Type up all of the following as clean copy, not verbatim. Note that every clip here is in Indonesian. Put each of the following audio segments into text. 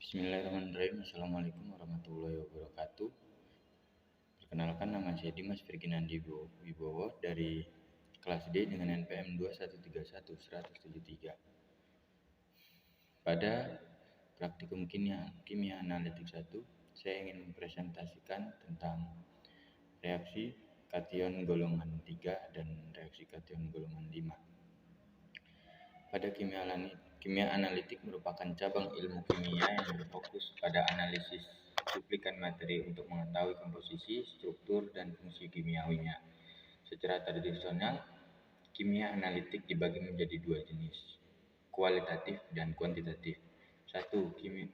Bismillahirrahmanirrahim. Assalamualaikum warahmatullahi wabarakatuh. Perkenalkan, nama saya Dimas Firginandi Wibowo dari kelas D dengan NPM 2131173. Pada praktikum kimia analitik 1, saya ingin mempresentasikan tentang reaksi kation golongan 3 dan reaksi kation golongan 5. Pada kimia analitik merupakan cabang ilmu kimia yang berfokus pada analisis duplikat materi untuk mengetahui komposisi, struktur, dan fungsi kimiawinya. Secara tradisional, kimia analitik dibagi menjadi dua jenis, kualitatif dan kuantitatif. 1. Kimia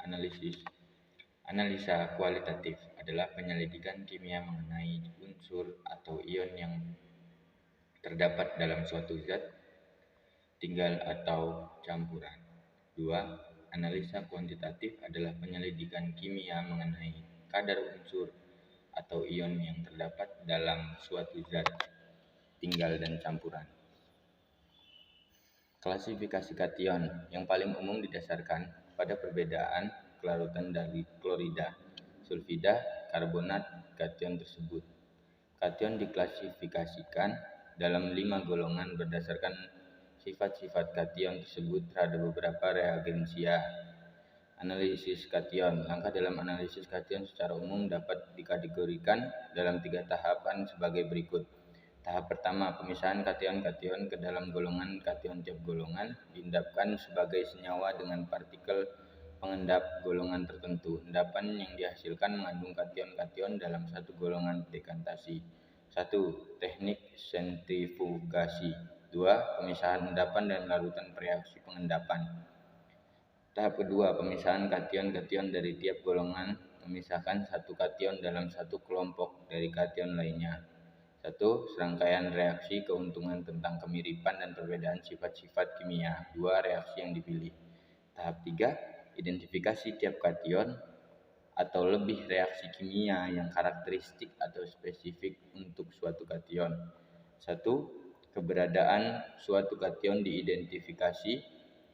analisa kualitatif adalah penyelidikan kimia mengenai unsur atau ion yang terdapat dalam suatu zat, tinggal atau campuran. 2. Analisa kuantitatif adalah penyelidikan kimia mengenai kadar unsur atau ion yang terdapat dalam suatu zat, tinggal dan campuran. Klasifikasi kation yang paling umum didasarkan pada perbedaan kelarutan dari klorida, sulfida, karbonat kation tersebut. Kation diklasifikasikan dalam 5 golongan berdasarkan sifat-sifat kation tersebut terhadap beberapa reagensia. Analisis kation. Langkah dalam analisis kation secara umum dapat dikategorikan dalam 3 tahapan sebagai berikut. Tahap pertama, pemisahan kation-kation ke dalam golongan kation tiap golongan diendapkan sebagai senyawa dengan partikel pengendap golongan tertentu. Endapan yang dihasilkan mengandung kation-kation dalam satu golongan dekantasi. 1. Teknik sentrifugasi. 2. Pemisahan endapan dan larutan reaksi pengendapan. Tahap kedua, pemisahan kation-kation dari tiap golongan memisahkan satu kation dalam satu kelompok dari kation lainnya. 1. Serangkaian reaksi keuntungan tentang kemiripan dan perbedaan sifat-sifat kimia. 2. Reaksi yang dipilih. Tahap 3. Identifikasi tiap kation atau lebih reaksi kimia yang karakteristik atau spesifik untuk suatu kation. 1. Keberadaan suatu kation diidentifikasi.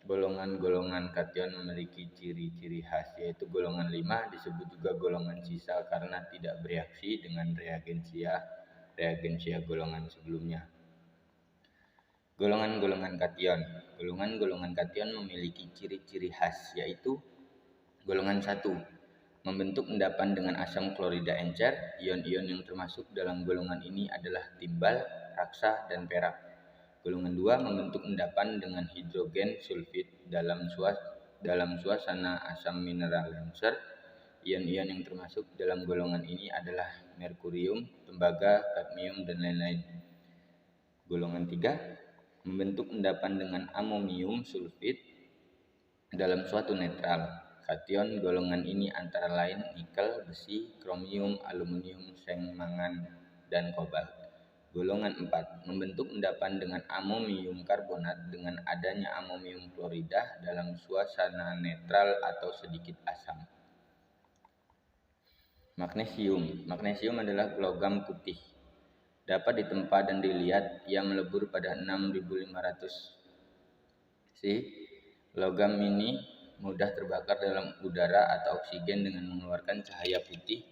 Golongan-golongan kation memiliki ciri-ciri khas, yaitu golongan 5 disebut juga golongan sisa karena tidak bereaksi dengan reagensia golongan sebelumnya. Golongan-golongan kation. Golongan-golongan kation memiliki ciri-ciri khas, yaitu golongan 1. Membentuk endapan dengan asam klorida encer. Ion-ion yang termasuk dalam golongan ini adalah timbal, raksa, dan perak. Golongan 2. Membentuk endapan dengan hidrogen sulfid dalam suasana asam mineral encer. Ion-ion yang termasuk dalam golongan ini adalah merkurium, tembaga, kadmium, dan lain-lain. Golongan 3. Membentuk endapan dengan amonium sulfid dalam suatu netral. Kation golongan ini antara lain nikel, besi, kromium, aluminium, seng, mangan, dan kobalt. Golongan 4. Membentuk endapan dengan amonium karbonat dengan adanya amonium klorida dalam suasana netral atau sedikit asam. Magnesium. Magnesium adalah logam putih. Dapat ditempa dan dilihat, ia melebur pada 6500 C. Logam ini mudah terbakar dalam udara atau oksigen dengan mengeluarkan cahaya putih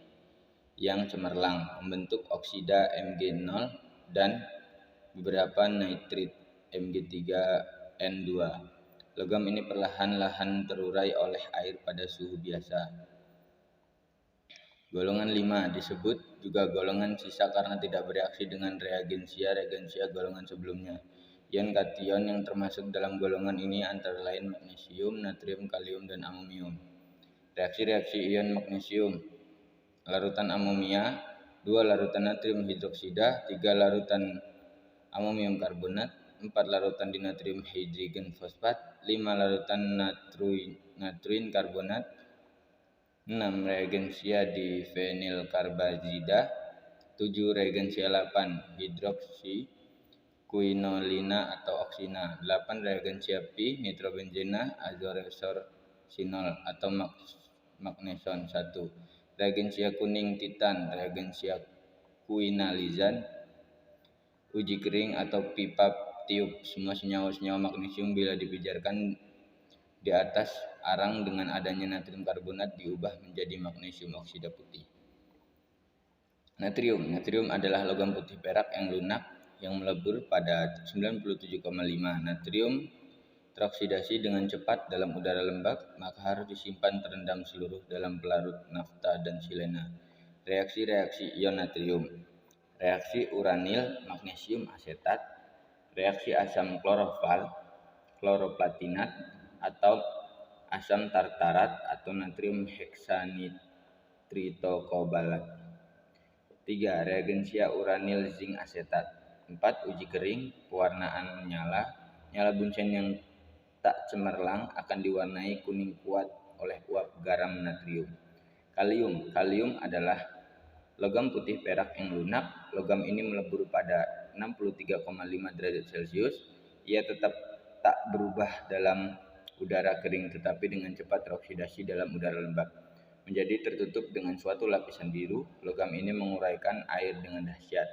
yang cemerlang, membentuk oksida Mg0 dan beberapa nitrit Mg3N2. Logam ini perlahan-lahan terurai oleh air pada suhu biasa. Golongan 5 disebut juga golongan sisa karena tidak bereaksi dengan reagensia golongan sebelumnya. Ion kation yang termasuk dalam golongan ini antara lain magnesium, natrium, kalium, dan amonium. Reaksi-reaksi ion magnesium. Larutan amomia. 2. Larutan natrium hidroksida. 3. Larutan amonium karbonat. 4. Larutan dinatrium hidrogen fosfat. 5. Larutan natruin karbonat. 6. Reagensia di fenilkarbazida. 7. Reagensia 8. Hidroksi quinolina atau oksina. 8. Reagensia pi nitrobenzena azoresorsinol atau magneson 1. Reagensia kuning titan. Reagensia quinalizan. Uji kering atau pipa tiup. Semua senyawa-senyawa magnesium bila dipijarkan di atas arang dengan adanya natrium karbonat diubah menjadi magnesium oksida putih. Natrium adalah logam putih perak yang lunak yang melebur pada 97,5. Natrium teroksidasi dengan cepat dalam udara lembab, maka harus disimpan terendam seluruh dalam pelarut nafta dan silena. Reaksi-reaksi ion natrium. Reaksi uranil magnesium asetat, reaksi asam klorofal, kloroplatinat atau asam tartarat atau natrium heksanitritokobalt. 3. Reagensia uranil zinc asetat. 4. Uji kering, pewarnaan nyala. Nyala bunsen yang tak cemerlang akan diwarnai kuning kuat oleh uap garam natrium. Kalium adalah logam putih perak yang lunak. Logam ini melebur pada 63,5 derajat Celcius. Ia tetap tak berubah dalam udara kering, tetapi dengan cepat teroksidasi dalam udara lembab menjadi tertutup dengan suatu lapisan biru. Logam ini menguraikan air dengan dahsyat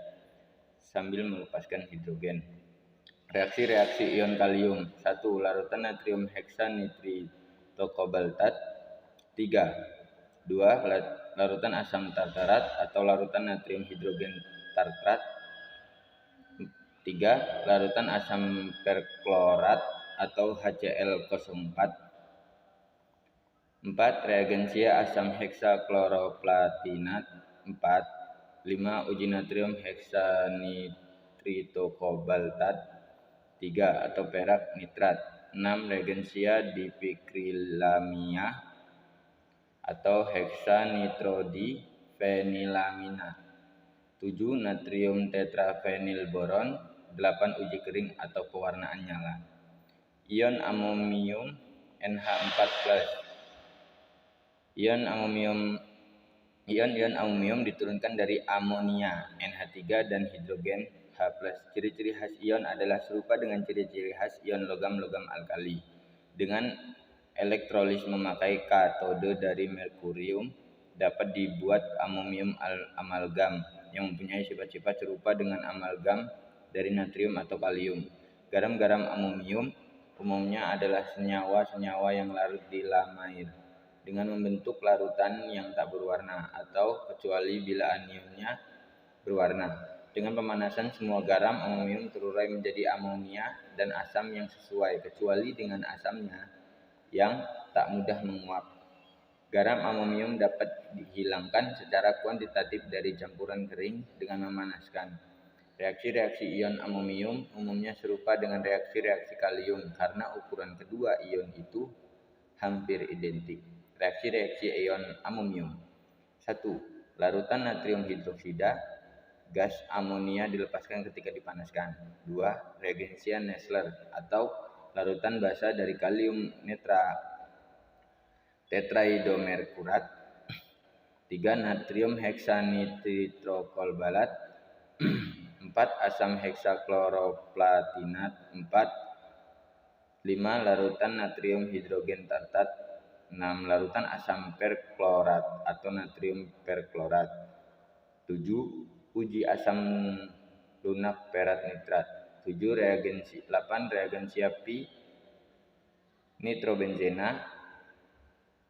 sambil melepaskan hidrogen. Reaksi-reaksi ion kalium. 1. Larutan natrium heksanitritokobalt. 3. 2. Larutan asam tartarat atau larutan natrium hidrogen tartrat. 3. Larutan asam perklorat atau HCl04. 4. Reagensia asam heksakloroplatinat. 4. 5. Uji natrium heksanitritokobalt. 3. Atau perak nitrat. 6. Reagensia dipikrilamia atau heksanitrodifenilamina. 7. Natrium tetrafenilboron. 8. Uji kering atau pewarnaan nyala. Ion amonium NH4+. Ion amonium diturunkan dari amonia NH3 dan hidrogen H+. Ciri-ciri khas ion adalah serupa dengan ciri-ciri khas ion logam-logam alkali. Dengan elektrolis memakai katode dari merkurium, dapat dibuat amonium amalgam yang mempunyai sifat-sifat serupa dengan amalgam dari natrium atau kalium. Garam-garam amonium umumnya adalah senyawa-senyawa yang larut di lamair dengan membentuk larutan yang tak berwarna atau kecuali bila anionnya berwarna. Dengan pemanasan semua garam amonium terurai menjadi amonia dan asam yang sesuai, kecuali dengan asamnya yang tak mudah menguap. Garam amonium dapat dihilangkan secara kuantitatif dari campuran kering dengan memanaskan. Reaksi-reaksi ion amonium umumnya serupa dengan reaksi-reaksi kalium karena ukuran kedua ion itu hampir identik. Reaksi-reaksi ion amonium. 1. Larutan natrium hidroksida. Gas amonia dilepaskan ketika dipanaskan. 2. Reagensia Nessler atau larutan basa dari kalium tetrahidromerkurat. 3. Natrium heksanitritokobalt. 4. Asam heksakloroplatinat. 4. 5. Larutan natrium hidrogen tartrat. 6. Larutan asam perklorat atau natrium perklorat. 7. Uji asam lunak perat nitrat. 8. Reagensia pi nitrobenzena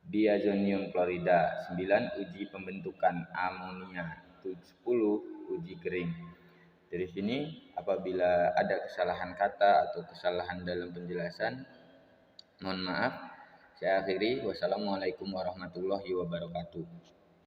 diazonium klorida. 9. Uji pembentukan amonia. 10. Uji kering. Dari sini apabila ada kesalahan kata atau kesalahan dalam penjelasan, mohon maaf. Saya akhiri. Wassalamualaikum warahmatullahi wabarakatuh.